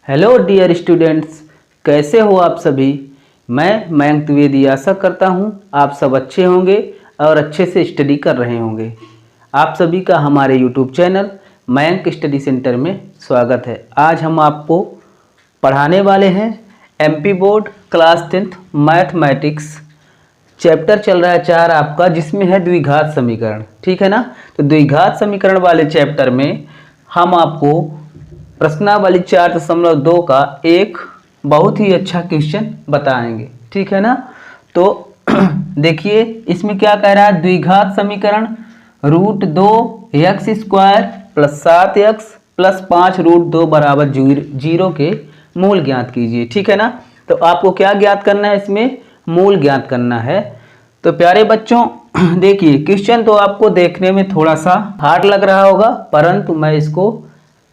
Hello dear students, कैसे हो आप सभी। मैं मयंक द्विवेदी आशा करता हूँ आप सब अच्छे होंगे और अच्छे से स्टडी कर रहे होंगे। आप सभी का हमारे YouTube channel Mayank study centre में स्वागत है। आज हम आपको पढ़ाने वाले हैं MP board class 10th mathematics. Chapter चल रहा है 4 आपका, जिसमें है द्विघात समीकरण। ठीक है ना। तो द्विघात समीकरण वाले चैप्टर में हम आपको प्रश्नावली 4.2 का एक बहुत ही अच्छा क्वेश्चन बताएंगे। ठीक है ना। तो देखिए इसमें क्या कह रहा है, द्विघात समीकरण √2 x² + 7x + 5 √2 बराबर 0 के मूल ज्ञात कीजिए। ठीक है ना। तो आपको क्या ज्ञात करना है, इसमें मूल ज्ञात करना है। तो प्यारे बच्चों देखिए क्वेश्चन तो आपको देखने में थोड़ा सा हार्ड लग रहा होगा, परंतु मैं इसको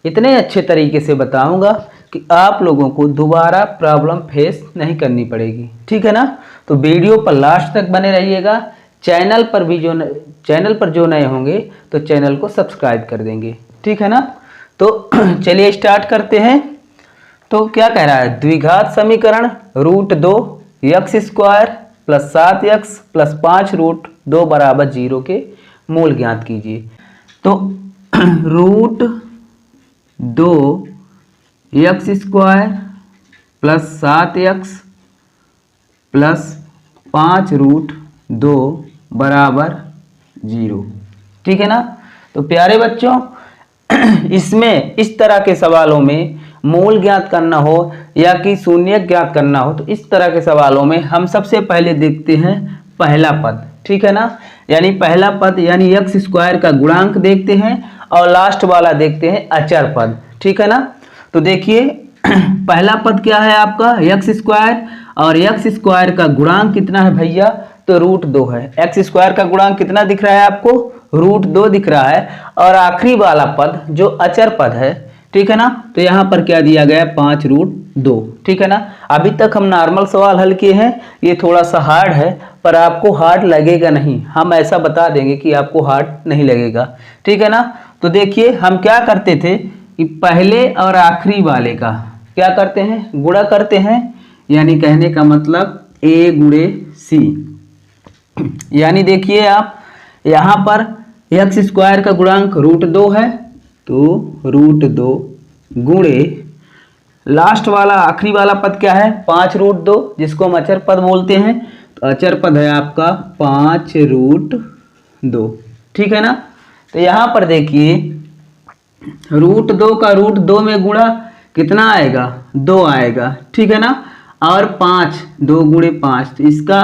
इतने अच्छे तरीके से बताऊंगा कि आप लोगों को दोबारा प्रॉब्लम फेस नहीं करनी पड़ेगी। ठीक है ना। तो वीडियो पर लास्ट तक बने रहिएगा। चैनल पर जो नए होंगे तो चैनल को सब्सक्राइब कर देंगे। ठीक है ना। तो चलिए स्टार्ट करते हैं। तो क्या कह रहा है, द्विघात समीकरण √2 x² + 7x + 5 √2 बराबर 0 के मूल ज्ञात कीजिए। तो √2 x² + 7x + 5 √2 बराबर 0। ठीक है ना। तो प्यारे बच्चों इसमें इस तरह के सवालों में मूल ज्ञात करना हो या कि शून्य ज्ञात करना हो, तो इस तरह के सवालों में हम सबसे पहले देखते हैं पहला पद। ठीक है ना। यानी पहला पद यानी x² का गुणांक देखते हैं और लास्ट वाला देखते हैं अचर पद। ठीक है ना। तो देखिए पहला पद क्या है आपका x² और x² का गुणांक कितना है भैया, तो √2 है। x² का गुणांक कितना दिख रहा है आपको, √2 दिख रहा है। और आखिरी वाला पद जो अचर पद है, ठीक है ना, तो यहाँ पर क्या दिया गया है 5 √2। ठीक है ना। अभी तक हम नॉर्मल सवाल हल किए हैं, ये थोड़ा सा हार्ड है पर आपको हार्ड लगेगा नहीं, हम ऐसा बता देंगे कि आपको हार्ड नहीं लगेगा। ठीक है ना। तो देखिए हम क्या करते थे कि पहले और आखिरी वाले का क्या करते हैं, गुणा करते हैं। यानी कहने का मतलब a × c। यानी देखिए आप यहाँ पर x² का गुणांक √2 है, तो √2 गुणे लास्ट वाला आखिरी वाला पद क्या है 5 √2, जिसको हम अचर पद बोलते हैं। तो अचर पद है आपका 5 √2। ठीक है ना। तो यहाँ पर देखिए √2 का √2 में गुणा कितना आएगा, 2 आएगा। ठीक है ना। और 5 2 × 5, तो इसका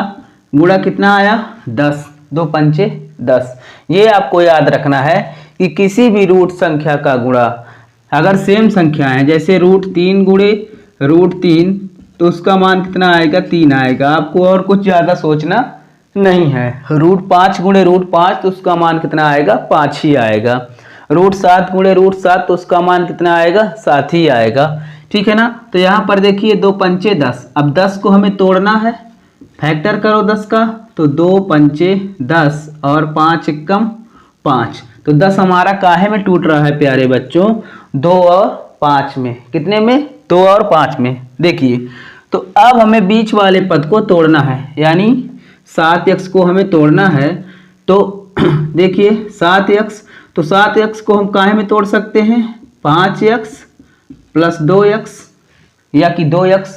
गुणा कितना आया 10, 2 पंचे 10। ये आपको याद रखना है कि किसी भी रूट संख्या का गुणा अगर सेम संख्या है, जैसे √3 × √3, तो उसका मान कितना आएगा 3 आएगा। आपको और कुछ ज़्यादा सोचना नहीं है। √5 × √5, तो उसका मान कितना आएगा 5 ही आएगा। √7 × √7, तो उसका मान कितना आएगा 7 ही आएगा। ठीक है ना। तो यहाँ पर देखिए 2 पंचे 10, अब 10 को हमें तोड़ना है, फैक्टर करो 10 का, तो 2 पंचे 10 और 5 एकम 5। तो 10 हमारा काहे में टूट रहा है प्यारे बच्चों, 2 और 5 में। कितने में, 2 और 5 में। देखिए तो अब हमें बीच वाले पद को तोड़ना है, यानी 7x को हमें तोड़ना है। तो देखिए 7x, तो 7x को हम काहे में तोड़ सकते हैं, 5x + 2x या कि 2x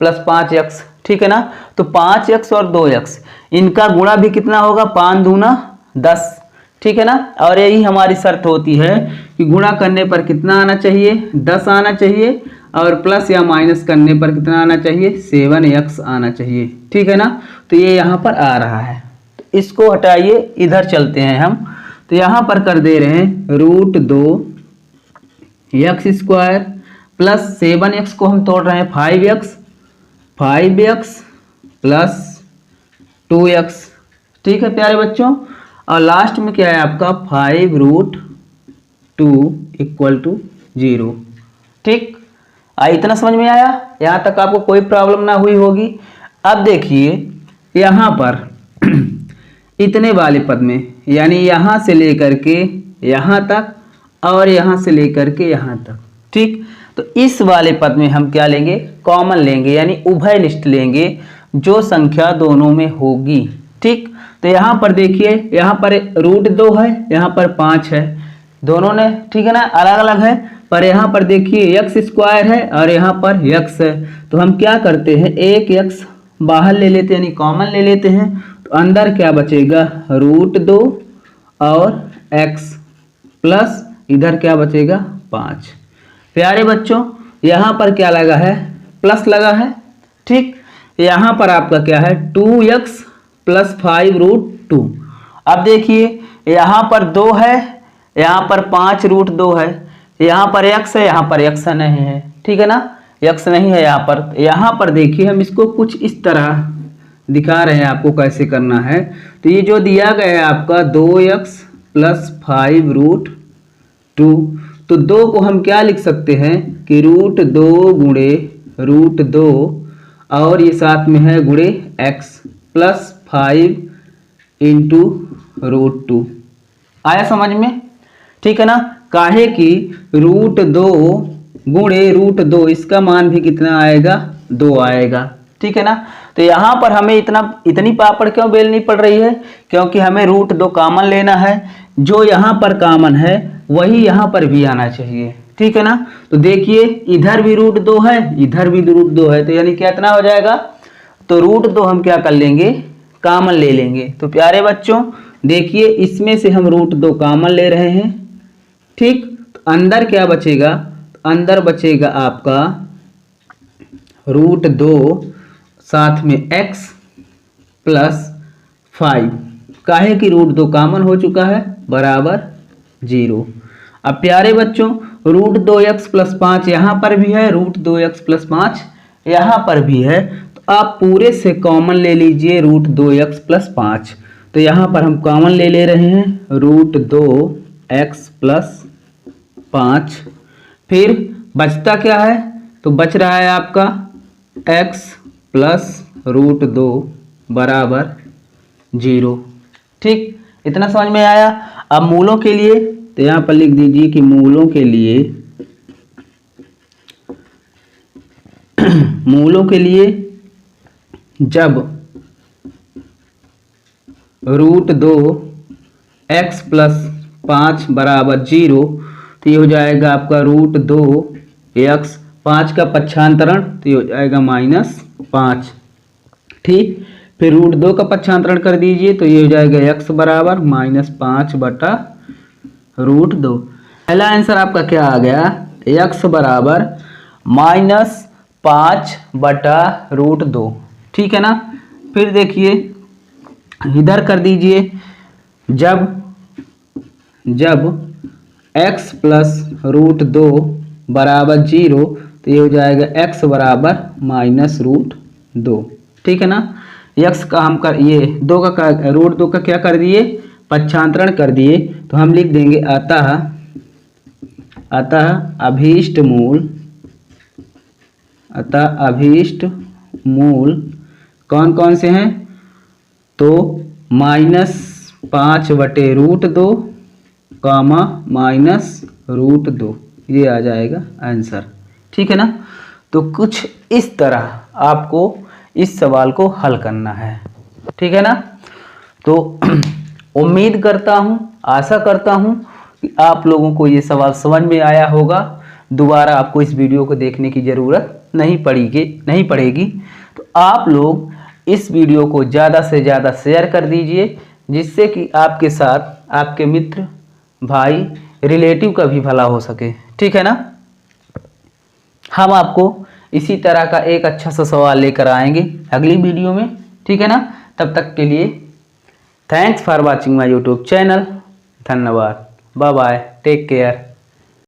+ 5x। ठीक है ना। तो 5x और 2x इनका गुणा भी कितना होगा, 5 दूना 10। ठीक है ना। और यही हमारी शर्त होती है कि गुणा करने पर कितना आना चाहिए, 10 आना चाहिए, और प्लस या माइनस करने पर कितना आना चाहिए, 7x आना चाहिए। ठीक है ना। तो ये यहाँ पर आ रहा है, तो इसको हटाइए, इधर चलते हैं हम। तो यहाँ पर कर दे रहे हैं √2 x² + 7x को हम तोड़ रहे हैं 5x + 2x। ठीक है प्यारे बच्चों। और लास्ट में क्या है आपका 5 √2 = 0। ठीक, इतना समझ में आया, यहाँ तक आपको कोई प्रॉब्लम ना हुई होगी। अब देखिए यहाँ पर इतने वाले पद में, यानी यहाँ से लेकर के यहाँ तक और यहाँ से लेकर के यहाँ तक। ठीक, तो इस वाले पद में हम क्या लेंगे, कॉमन लेंगे, यानी उभय निष्ठ लेंगे जो संख्या दोनों में होगी। ठीक, तो यहाँ पर देखिए, यहाँ पर √2 है, यहाँ पर 5 है, दोनों ने ठीक है ना अलग अलग है, पर यहाँ पर देखिए x² है और यहाँ पर x है। तो हम क्या करते हैं, एक x बाहर ले लेते हैं यानी कॉमन ले लेते हैं, तो अंदर क्या बचेगा √2 और x प्लस इधर क्या बचेगा 5। प्यारे बच्चों यहाँ पर क्या लगा है, प्लस लगा है। ठीक, यहाँ पर आपका क्या है 2x प्लस 5√2। अब देखिए यहाँ पर 2 है, यहाँ पर 5√2 है, यहाँ पर x है, यहाँ पर x नहीं है। ठीक है ना, x नहीं है यहाँ पर। यहाँ पर देखिए हम इसको कुछ इस तरह दिखा रहे हैं आपको कैसे करना है। तो ये जो दिया गया है आपका 2x प्लस 5√2, तो 2 को हम क्या लिख सकते हैं कि √2 गुणे √2 और ये साथ में है गुणे x प्लस 5 इंटू √2। आया समझ में? ठीक है ना, काहे कि √2 गुणे √2 इसका मान भी कितना आएगा 2 आएगा। ठीक है ना, तो यहाँ पर हमें इतनी पापड़ क्यों बेलनी पड़ रही है, क्योंकि हमें √2 कॉमन लेना है। जो यहाँ पर कॉमन है वही यहाँ पर भी आना चाहिए। ठीक है ना, तो देखिए इधर भी √2 है, इधर भी √2 है, तो यानी कितना हो जाएगा, तो √2 हम क्या कर लेंगे कॉमन ले लेंगे। तो प्यारे बच्चों देखिए इसमें से हम √2 कॉमन ले रहे हैं। ठीक, तो अंदर क्या बचेगा, अंदर बचेगा आपका √2 साथ में x प्लस 5, काहे कि √2 कॉमन हो चुका है बराबर 0। अब प्यारे बच्चों √2x प्लस 5 यहाँ पर भी है, √2x प्लस 5 यहाँ पर भी है, तो आप पूरे से कॉमन ले लीजिए √2x प्लस 5। तो यहाँ पर हम कॉमन ले रहे हैं √2x प्लस 5, फिर बचता क्या है, तो बच रहा है आपका x प्लस √2 बराबर 0। ठीक, इतना समझ में आया। अब मूलों के लिए तो यहाँ पर लिख दीजिए कि मूलों के लिए मूलों के लिए जब √2x प्लस 5 बराबर 0, तो ये हो जाएगा आपका √2x, 5 का पक्षांतरण तो ये हो जाएगा -5। ठीक, फिर √2 का पक्षांतरण कर दीजिए तो ये हो जाएगा x बराबर -5/√2। पहला आंसर आपका क्या आ गया, x बराबर -5/√2। ठीक है ना, फिर देखिए इधर कर दीजिए, जब x प्लस √2 बराबर 0, तो ये हो जाएगा x बराबर -√2। ठीक है ना, x का हम कर ये √2 का क्या कर दिए पक्षांतरण कर दिए, तो हम लिख देंगे अतः अभीष्ट मूल कौन कौन से हैं, तो -5/√2 -√2, ये आ जाएगा आंसर। ठीक है ना, तो कुछ इस तरह आपको इस सवाल को हल करना है। ठीक है ना, तो उम्मीद करता हूँ, आशा करता हूँ कि आप लोगों को ये सवाल समझ में आया होगा। दोबारा आपको इस वीडियो को देखने की ज़रूरत नहीं पड़ेगी। तो आप लोग इस वीडियो को ज़्यादा से ज़्यादा शेयर कर दीजिए, जिससे कि आपके साथ आपके मित्र, भाई, रिलेटिव का भी भला हो सके। ठीक है ना, हम आपको इसी तरह का एक अच्छा सा सवाल लेकर आएंगे अगली वीडियो में। ठीक है ना, तब तक के लिए thanks for watching my YouTube channel. धन्यवाद, बाय बाय, टेक केयर।